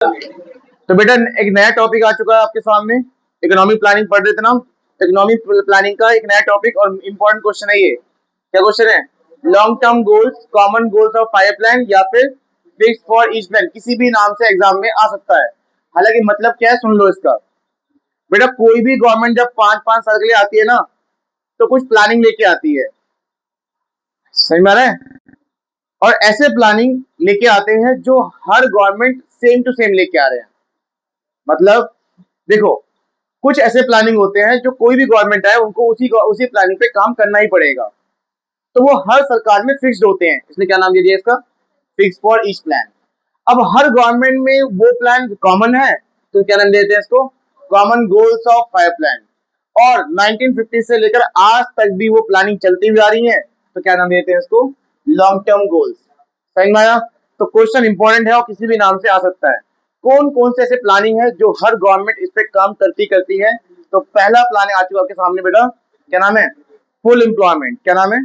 तो बेटा एक नया टॉपिक आ चुका है आपके सामने। इकोनॉमिक प्लानिंग पढ़ रहे थे ना। इकोनॉमिक प्लानिंग का एक नया टॉपिक और इम्पोर्टेंट क्वेश्चन है ये। क्या क्वेश्चन है? Long term goals, common goals of five plan या फिर फिक्स फॉर ईच प्लान, किसी भी नाम से एग्जाम में आ सकता है। हालांकि मतलब क्या है सुन लो इसका। बेटा कोई भी गवर्नमेंट जब 5-5 साल के लिए आती है ना, तो कुछ प्लानिंग लेके आती है। समझ में आ रहा है? और ऐसे प्लानिंग लेके आते हैं जो हर गवर्नमेंट सेम टू सेम लेके आ रहे हैं। मतलब देखो, कुछ ऐसे प्लानिंग होते हैं जो कोई भी गवर्नमेंट आए उनको उसी प्लानिंग पे काम करना ही पड़ेगा। तो वो हर सरकार में फिक्स्ड होते हैं, इसलिए क्या नाम दे दिया इसका? Fix for each plan. अब हर गवर्नमेंट में वो प्लान कॉमन है, तो क्या नाम देते हैं इसको? Common goals of five plan. और 1950 से लेकर आज तक भी वो प्लानिंग चलती हुई आ रही है, तो क्या नाम देते हैं इसको? Long term goals. समझ में आया? तो क्वेश्चन इंपॉर्टेंट है और किसी भी नाम से आ सकता है। कौन कौन से ऐसे प्लानिंग है जो हर गवर्नमेंट इस पे काम करती है? तो पहला प्लान आ चुका आपके सामने बेटा, क्या नाम है? Full employment. क्या नाम है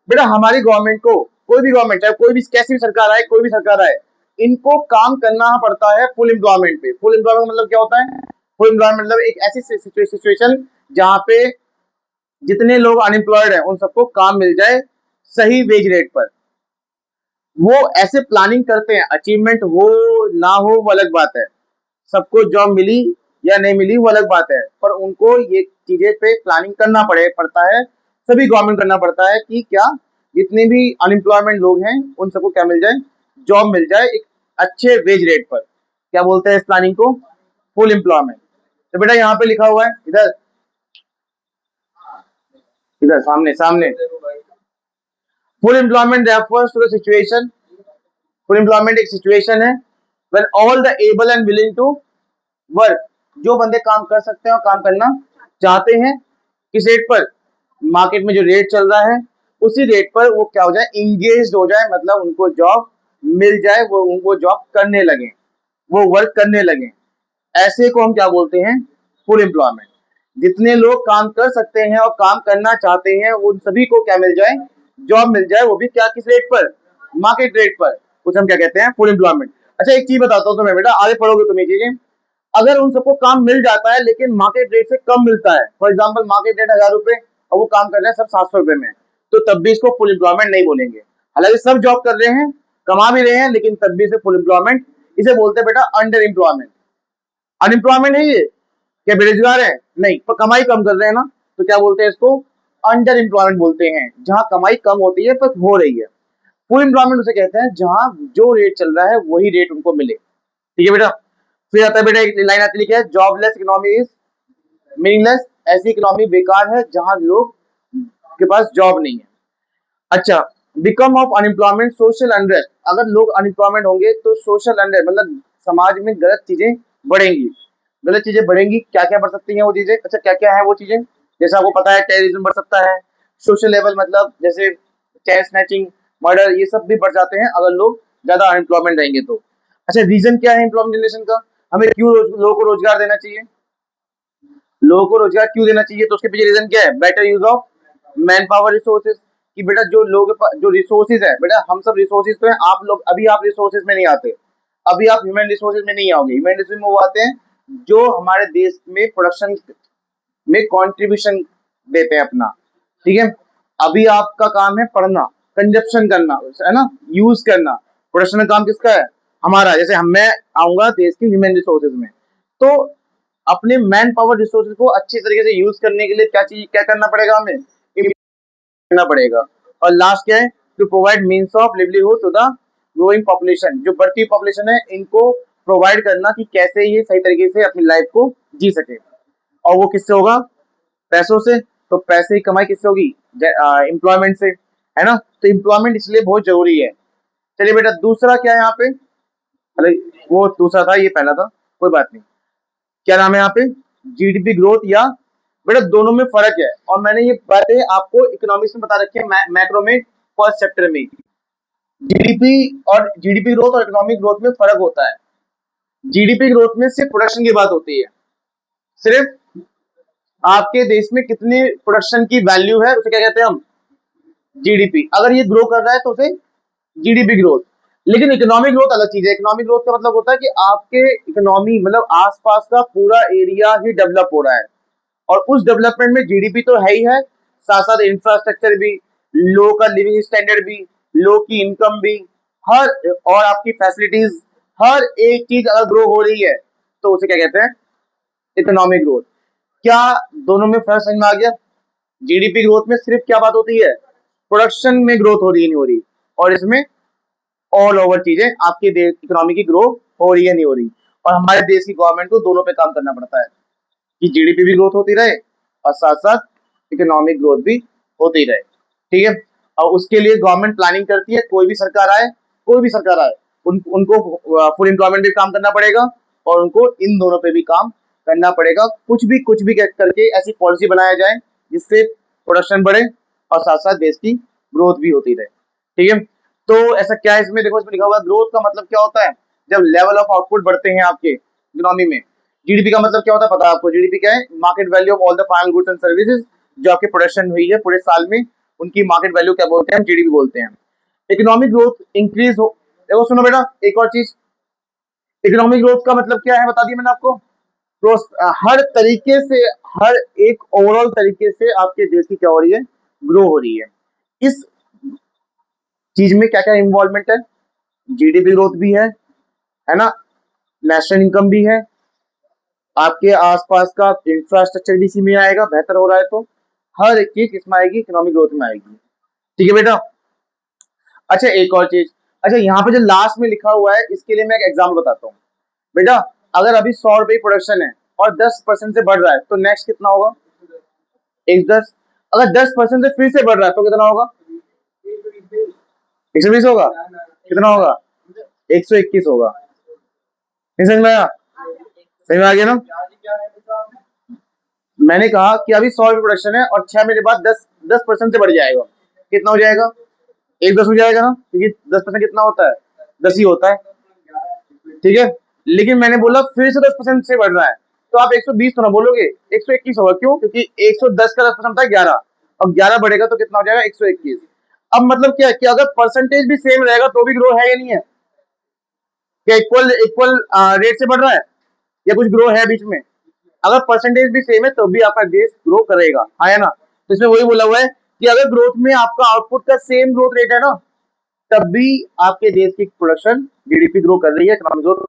बेटा? हमारी गवर्नमेंट को, कोई भी गवर्नमेंट चाहे कोई भी कैसी भी सरकार आए, कोई भी सरकार आए, इनको काम करना पड़ता है फुल एम्प्लॉयमेंट पे। फुल एम्प्लॉयमेंट मतलब क्या होता है? फुल एम्प्लॉयमेंट मतलब एक ऐसी सिचुएशन जहां पे जितने लोग अनएम्प्लॉयड है उन सबको काम मिल जाए सही वेज रेट पर। वो ऐसे प्लानिंग करते हैं, अचीवमेंट हो ना हो वो अलग बात है, सबको जॉब मिली या नहीं मिली वो अलग बात है, पर उनको ये चीजें पे प्लानिंग करना पड़ता है। सभी गवर्नमेंट करना पड़ता है कि क्या जितने भी अनएम्प्लॉयमेंट लोग हैं उन सबको क्या मिल जाए? जॉब मिल जाए एक अच्छे वेज रेट पर। क्या बोलते हैं इस प्लानिंग को? Full employment. तो बेटा यहाँ पे लिखा हुआ है, इधर इधर सामने सामने। Full employment refers to the situation. Full employment एक सिचुएशन है when all the able and willing to work, जो बंदे काम कर सकते हैं और काम करना चाहते हैं, किस रेट पर? मार्केट में जो रेट चल रहा है उसी रेट पर वो क्या हो जाए? इंगेज हो जाए, मतलब उनको जॉब मिल जाए, वो जॉब करने लगे, वो वर्क करने लगे। ऐसे को हम क्या बोलते हैं? Full employment. जितने लोग काम कर सकते हैं और काम करना चाहते हैं उन सभी को क्या मिल जाए? जॉब मिल जाए, वो भी क्या, किस रेट पर? मार्केट रेट पर। कुछ हम क्या कहते हैं? Full employment. अच्छा एक चीज बताता हूँ तुम्हें बेटा, आगे पढ़ोगे तुम ये चीजें। अगर उन सबको काम मिल जाता है लेकिन मार्केट रेट से कम मिलता है, फॉर एग्जाम्पल मार्केट रेट 1000 रुपए और वो काम कर रहे हैं सब 700 रुपए में, तो तब भी इसको फुल एम्प्लॉयमेंट नहीं बोलेंगे। हालांकि सब जॉब कर रहे हैं, कमा भी रहे हैं, लेकिन तब भी इसे फुल एम्प्लॉयमेंट, इसे बोलते हैं बेटा अंडर एम्प्लॉयमेंट। अनएम्प्लॉयमेंट है ये, क्या बेरोजगार है? नहीं, पर कमाई कम कर रहे हैं ना, तो क्या बोलते हैं इसको? अंडर एम्प्लॉयमेंट बोलते हैं, जहां कमाई कम होती है पर हो रही है। फुल एम्प्लॉयमेंट उसे कहते हैं जहां जो रेट चल रहा है वही रेट उनको मिले। ठीक है बेटा? फिर आता है बेटा, एक लाइन आती लिखी है, जॉबलेस इकोनॉमी इज मीनिंगलेस। ऐसी इकोनॉमी बेकार है जहां लोग के पास जॉब नहीं है। अच्छा, become of unemployment social unrest. अगर लोग अनएम्प्लॉयमेंट होंगे तो सोशल अनरेस्ट मतलब समाज में गलत चीजें बढ़ेंगी। गलत चीजें बढ़ेंगी, क्या क्या बढ़ सकती हैं वो चीजें? अच्छा क्या क्या है वो चीजें? जैसे आपको पता है टेररिज्म बढ़ सकता है, सोशल लेवल मतलब जैसे चेन स्नैचिंग, मर्डर, ये सब भी बढ़ जाते हैं अगर लोग ज्यादा अनएम्प्लॉयमेंट रहेंगे तो। अच्छा रीजन क्या है एम्प्लॉयमेंट जनरेशन का? हमें क्यों लोगों को रोजगार देना चाहिए? लोगों को रोजगार क्यों देना चाहिए? तो उसके पीछे रीजन क्या है? Better use of man power resources. कि बेटा जो लोग जो रिसोर्सेज है, बेटा हम सब रिसोर्सेज तो है, आप लोग अभी आप रिसोर्सेज में नहीं आते, अभी आप ह्यूमन रिसोर्सेज में नहीं आओगे। ह्यूमन रिसोर्सेज में वो आते हैं जो हमारे देश में प्रोडक्शन में कंट्रीब्यूशन देते हैं अपना। ठीक है? अभी आपका काम है पढ़ना, कंजप्शन करना है ना, यूज करना। प्रोडक्शन का काम किसका है? हमारा। जैसे हम मैं आऊंगा देश के ह्यूमन रिसोर्सेज में, तो अपने मैन पावर रिसोर्सेज को अच्छी तरीके से यूज करने के लिए क्या करना पड़ेगा? हमें करना पड़ेगा। और लास्ट क्या है? To provide means of livelihood to the growing population. जो बढ़ती पॉपुलेशन है इनको प्रोवाइड करना कि कैसे ये सही तरीके से अपनी लाइफ को जी सके। और वो किससे होगा? पैसों से। तो पैसे की कमाई किससे होगी? एम्प्लॉयमेंट से, है ना? तो एम्प्लॉयमेंट इसलिए बहुत जरूरी है। चलिए बेटा दूसरा क्या है यहाँ पे? अरे वो दूसरा था, ये पहला था, कोई बात नहीं। क्या नाम है यहाँ पे? जीडीपी ग्रोथ या, बेटा दोनों में फर्क है और मैंने ये बातें आपको इकोनॉमिक्स में बता रखी है, मैक्रो में फर्स्ट चैप्टर में। जीडीपी और जीडीपी ग्रोथ और इकोनॉमिक ग्रोथ में फर्क होता है। जीडीपी ग्रोथ में सिर्फ प्रोडक्शन की बात होती है, सिर्फ आपके देश में कितनी प्रोडक्शन की वैल्यू है उसे क्या कहते हैं हम? जीडीपी। अगर ये ग्रो कर रहा है तो उसे जीडीपी ग्रोथ। लेकिन इकोनॉमिक ग्रोथ अलग चीज है। इकोनॉमिक ग्रोथ का मतलब होता है कि आपके इकोनॉमी मतलब आसपास का पूरा एरिया ही डेवलप हो रहा है, और उस डेवलपमेंट में जीडीपी तो है ही है, साथ साथ इंफ्रास्ट्रक्चर भी, लोग का लिविंग स्टैंडर्ड भी, लोग की इनकम भी, हर और आपकी फैसिलिटीज, हर एक चीज अगर ग्रो हो रही है तो उसे क्या कहते हैं, इकोनॉमिक ग्रोथ। क्या दोनों में फर्क समझ में आ गया? जीडीपी ग्रोथ में सिर्फ क्या बात होती है, प्रोडक्शन में ग्रोथ हो रही है नहीं हो रही, और इसमें ऑल ओवर चीजें आपके देश इकोनॉमी की ग्रो हो रही है नहीं हो रही। और हमारे देश की गवर्नमेंट को दोनों पे काम करना पड़ता है कि जीडीपी भी ग्रोथ होती रहे और साथ साथ इकोनॉमिक ग्रोथ भी होती रहे। ठीक है, और उसके लिए गवर्नमेंट प्लानिंग करती है, कोई भी सरकार आए, कोई भी सरकार आए, उनको फुल एम्प्लॉयमेंट भी काम करना पड़ेगा और उनको इन दोनों पे भी काम करना पड़ेगा। कुछ भी करके ऐसी पॉलिसी बनाया जाए जिससे प्रोडक्शन बढ़े और साथ साथ देश की ग्रोथ भी होती रहे। ठीक है, तो ऐसा क्या है इसमें, देखो इसमें लिखा हुआ ग्रोथ का मतलब क्या होता है, जब लेवल ऑफ आउटपुट बढ़ते हैं आपके इकोनॉमी में। जीडीपी का मतलब क्या होता है पता है आपको, जीडीपी क्या है, market value of all the final goods and services, जो आपकी प्रोडक्शन हुई है पूरे साल में, उनकी मार्केट वैल्यू क्या बोलते हैं, हम जीडीपी बोलते हैं। इकोनॉमिक ग्रोथ इंक्रीज हो, देखो सुनो बेटा एक और चीज, इकोनॉमिक ग्रोथ का मतलब क्या है बता दिया मैंने आपको, हर तरीके से, हर एक ओवरऑल तरीके से आपके देश की क्या हो रही है, ग्रो हो रही है। इस चीज में क्या क्या इन्वॉल्वमेंट है, जीडीपी ग्रोथ भी है ना, नेशनल इनकम भी है, आपके आसपास का इंफ्रास्ट्रक्चर भी इसी में आएगा, बेहतर हो रहा है तो हर एक चीज इसमें आएगी, इकोनॉमिक ग्रोथ में आएगी। ठीक है बेटा। अच्छा एक और चीज, अच्छा यहाँ पे जो लास्ट में लिखा हुआ है इसके लिए मैं एक एग्जाम्पल बताता हूँ बेटा। अगर अभी 100 रुपए प्रोडक्शन है और 10% से बढ़ रहा है तो नेक्स्ट कितना होगा, 110। अगर 10% से फिर से बढ़ रहा है तो कितना होगा, 120 होगा, कितना होगा, 121 होगा। नहीं समझ में आया, समझ में आ गया ना। मैंने कहा कि अभी 100 प्रोडक्शन है और 6 महीने बाद 10% से बढ़ जाएगा, कितना हो जाएगा, 110 हो जाएगा ना, क्योंकि 10% कितना होता है, 10 ही होता है। ठीक है, लेकिन मैंने बोला फिर से 10% से बढ़ रहा है तो आप 120 तो ना बोलोगे, 121 होगा, क्यों, क्योंकि 110 का 10% था 11, अब 11 बढ़ेगा तो कितना हो जाएगा, 121। अब मतलब क्या है कि अगर परसेंटेज भी सेम रहेगा तो भी ग्रो है या नहीं है, क्या इक्वल इक्वल रेट से बढ़ रहा है या कुछ ग्रो है बीच में, अगर परसेंटेज भी सेम है तो भी आपका देश ग्रो करेगा, हाँ या ना। तो इसमें वही बोला हुआ है कि अगर ग्रोथ में आपका आउटपुट का सेम ग्रोथ रेट है ना, तब भी आपके देश की प्रोडक्शन जीडीपी ग्रो कर रही है, इकोनॉमिक ग्रोथ,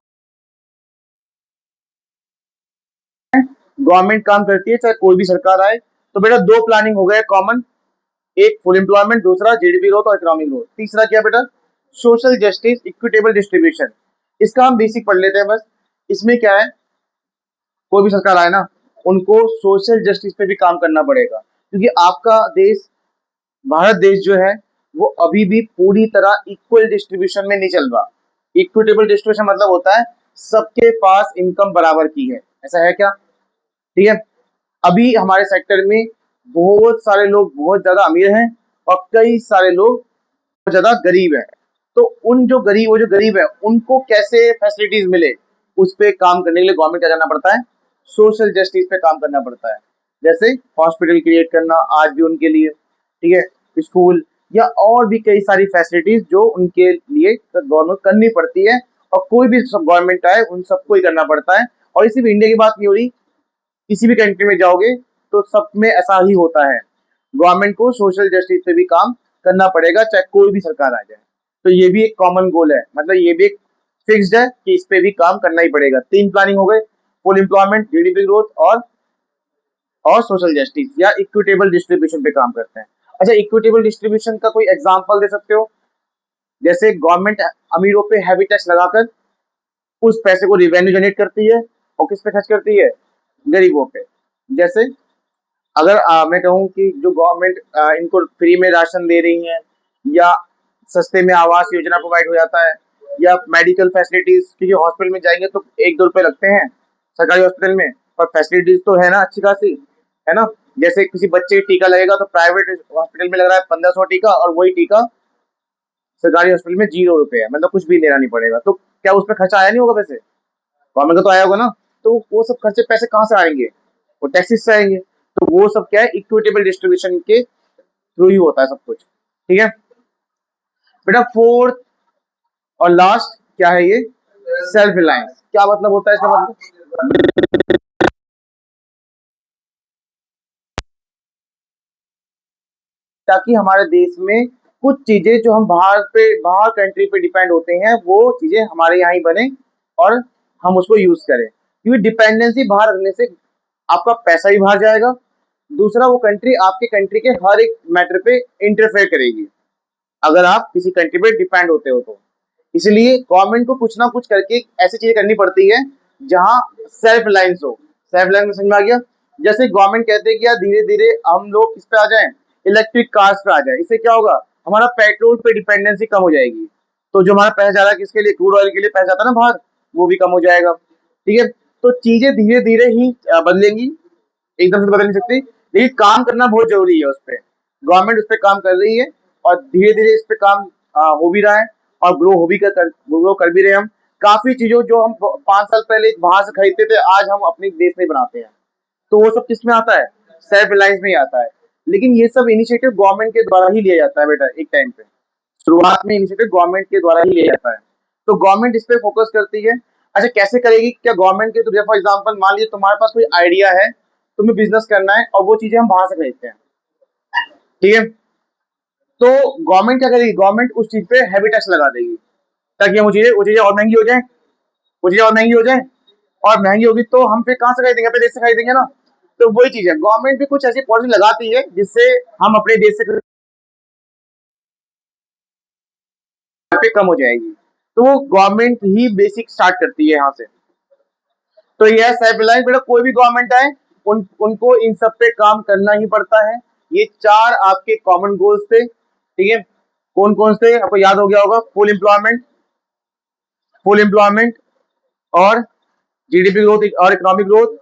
गवर्नमेंट काम करती है चाहे कोई भी सरकार आए। तो बेटा दो प्लानिंग हो गए कॉमन, एक फुल एम्प्लॉयमेंट, दूसरा जीडीपी ग्रोथ और इकोनॉमिक ग्रोथ, तीसरा क्या बेटा, सोशल जस्टिस इक्विटेबल डिस्ट्रीब्यूशन। इसका हम बेसिक पढ़ लेते हैं बस। इसमें क्या है, कोई भी सरकार आए ना, उनको सोशल जस्टिस पे भी काम करना पड़ेगा, क्योंकि आपका देश, भारत देश जो है वो अभी भी पूरी तरह इक्वल डिस्ट्रीब्यूशन में नहीं चल रहा। इक्विटेबल डिस्ट्रीब्यूशन मतलब होता है सबके पास इनकम बराबर की है, ऐसा है क्या, ठीक है। अभी हमारे सेक्टर में बहुत सारे लोग बहुत ज्यादा अमीर हैं और कई सारे लोग बहुत ज्यादा गरीब हैं। तो उन जो गरीब, वो जो गरीब है उनको कैसे फैसिलिटीज मिले, उस पर काम करने के लिए गवर्नमेंट क्या करना पड़ता है, सोशल जस्टिस पे काम करना पड़ता है। जैसे हॉस्पिटल क्रिएट करना आज भी उनके लिए, ठीक है, स्कूल या और भी कई सारी फैसिलिटीज जो उनके लिए गवर्नमेंट करनी पड़ती है, और कोई भी सब गवर्नमेंट आए उन सबको ही करना पड़ता है। और इसी भी इंडिया की बात नहीं हो रही, किसी भी कंट्री में जाओगे तो सब में ऐसा ही होता है, गवर्नमेंट को सोशल जस्टिस पे भी काम करना पड़ेगा चाहे कोई भी सरकार आ जाए। तो ये भी एक कॉमन गोल है, मतलब ये भी एक फिक्स्ड है कि इस पे भी काम करना ही पड़ेगा। तीन प्लानिंग हो गए, फुल एम्प्लॉयमेंट, जीडीपी ग्रोथ और सोशल जस्टिस या इक्विटेबल डिस्ट्रीब्यूशन पे काम करते हैं। अच्छा इक्विटेबल डिस्ट्रीब्यूशन का कोई एग्जांपल दे सकते हो, जैसे गवर्नमेंट अमीरों पे हैवी टैक्स लगाकर उस पैसे को रिवेन्यू जनरेट करती है और किस पे खर्च करती है, गरीबों पे। जैसे अगर मैं कहूँ कि जो गवर्नमेंट इनको फ्री में राशन दे रही है, या सस्ते में आवास योजना प्रोवाइड हो जाता है, या मेडिकल फैसिलिटीज, क्योंकि हॉस्पिटल में जाएंगे तो 1-2 रुपए लगते हैं सरकारी हॉस्पिटल में, पर फैसिलिटीज तो है ना अच्छी खासी, है ना। जैसे किसी बच्चे का टीका लगेगा तो प्राइवेट हॉस्पिटल में लग रहा है 1500 टीका, और वही टीका सरकारी हॉस्पिटल में 0 रुपए है, मतलब कुछ भी देना नहीं पड़ेगा। तो क्या उसमें खर्चा आया नहीं होगा पैसे, गवर्नमेंट का तो आया होगा ना। तो वो सब खर्चे पैसे कहाँ से आएंगे, वो टैक्सेस से आएंगे। तो वो सब क्या है, इक्विटेबल डिस्ट्रीब्यूशन के थ्रू ही होता है सब कुछ, ठीक है बेटा। फोर्थ और लास्ट क्या है ये, सेल्फ रिलायंस। क्या मतलब होता है इसका मतलब, ताकि हमारे देश में कुछ चीजें जो हम बाहर कंट्री पे डिपेंड होते हैं वो चीजें हमारे यहाँ ही बने और हम उसको यूज करें, क्योंकि डिपेंडेंसी बाहर रखने से आपका पैसा भी बाहर जाएगा, दूसरा वो कंट्री आपके कंट्री के हर एक मैटर पे इंटरफेयर करेगी अगर आप किसी कंट्री पे डिपेंड होते हो तो। इसलिए गवर्नमेंट को कुछ ना कुछ करके ऐसी चीजें करनी पड़ती है जहां सेल्फ रिलायंस हो। सेल्फ रिलायंस समझ में आ गया। जैसे गवर्नमेंट कहते हैं कि यार धीरे धीरे हम लोग किस पे आ जाएं, इलेक्ट्रिक कार्स पे आ जाए, इससे क्या होगा, हमारा पेट्रोल पे डिपेंडेंसी कम हो जाएगी। तो जो हमारा पैसा जा रहा है किसके लिए, क्रूड ऑयल के लिए पैसा जाता है ना बाहर, वो भी कम हो जाएगा। ठीक है, तो चीजें धीरे धीरे ही बदलेंगी, एकदम से तो बदल नहीं सकती, लेकिन काम करना बहुत जरूरी है उस पर। गवर्नमेंट उस पर काम कर रही है और धीरे धीरे इस पे काम हो भी रहा है और ग्रो कर भी रहे हैं हम। काफी चीजों जो हम 5 साल पहले बाहर से खरीदते थे आज हम अपने देश में बनाते हैं, तो वो सब किस में आता है, सेल्फ रिलायंस में ही आता है। लेकिन ये सब इनिशिएटिव गवर्नमेंट के द्वारा ही लिया जाता है बेटा, एक टाइम पे शुरुआत में इनिशिएटिव गवर्नमेंट के द्वारा ही लिया जाता है। तो गवर्नमेंट इस पे फोकस करती है। अच्छा कैसे करेगी, क्या गवर्नमेंट के थ्रू, फॉर एग्जाम्पल मान लीजिए तुम्हारे पास कोई आइडिया है, तुम्हें बिजनेस करना है और वो चीजें हम बाहर से खरीदते हैं, ठीक है, तो गवर्नमेंट क्या करेगी, गवर्नमेंट उस चीज पे हैवी टैक्स लगा देगी ताकि वो चीजें और महंगी हो जाए, वो चीजें और महंगी हो जाए, और महंगी होगी तो हम फिर कहाँ से खरीदेंगे, अपने देश से खरीदेंगे ना। तो वही चीज है, गवर्नमेंट भी कुछ ऐसी पॉलिसी लगाती है जिससे हम अपने देश से पे कम हो जाएगी। तो वो गवर्नमेंट ही बेसिक स्टार्ट करती है यहाँ से। तो यह सेल्फ रिलायंस बेटा, कोई भी गवर्नमेंट आए उनको इन सब पे काम करना ही पड़ता है। ये 4 आपके कॉमन गोल्स थे, ठीक है, कौन कौन से आपको याद हो गया होगा, फुल एम्प्लॉयमेंट और जीडीपी ग्रोथ और इकोनॉमिक ग्रोथ,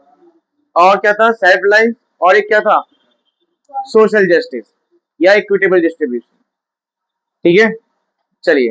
और क्या था, सेल्फ रिलायंस, और एक क्या था, सोशल जस्टिस या इक्विटेबल डिस्ट्रीब्यूशन। ठीक है, चलिए।